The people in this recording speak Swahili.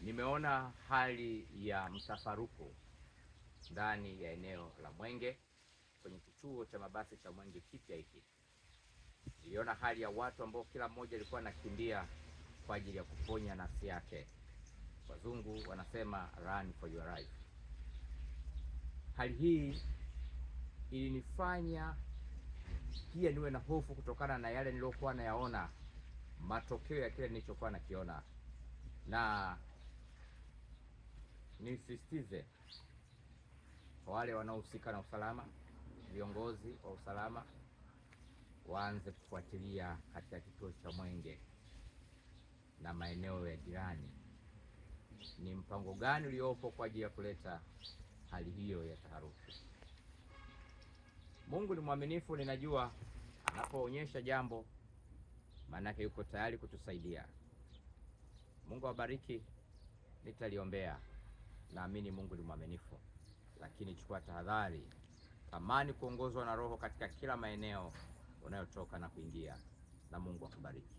Nimeona hali ya mtafaruku ndani ya eneo la Mwenge kwenye kituo cha mabasi cha Mwenge kipya hiki. Niliona hali ya watu ambao kila mmoja alikuwa anakimbia kwa ajili ya kuponya nafsi yake. Wazungu wanasema run for your life. Hali hii ilinifanya pia niwe na hofu kutokana na yale niliyokuwa nayaona, matokeo ya kile nilichokuwa nakiona, na nisisitize kwa wale wanaohusika na usalama, viongozi wa usalama waanze kufuatilia katika kituo cha Mwenge na maeneo ya jirani, ni mpango gani uliopo kwa ajili ya kuleta hali hiyo ya taharuki. Mungu ni mwaminifu, ninajua anapoonyesha jambo maanake yuko tayari kutusaidia. Mungu awabariki, nitaliombea. Naamini Mungu ni mwaminifu, lakini chukua tahadhari. Tamani kuongozwa na Roho katika kila maeneo unayotoka na kuingia, na Mungu akubariki.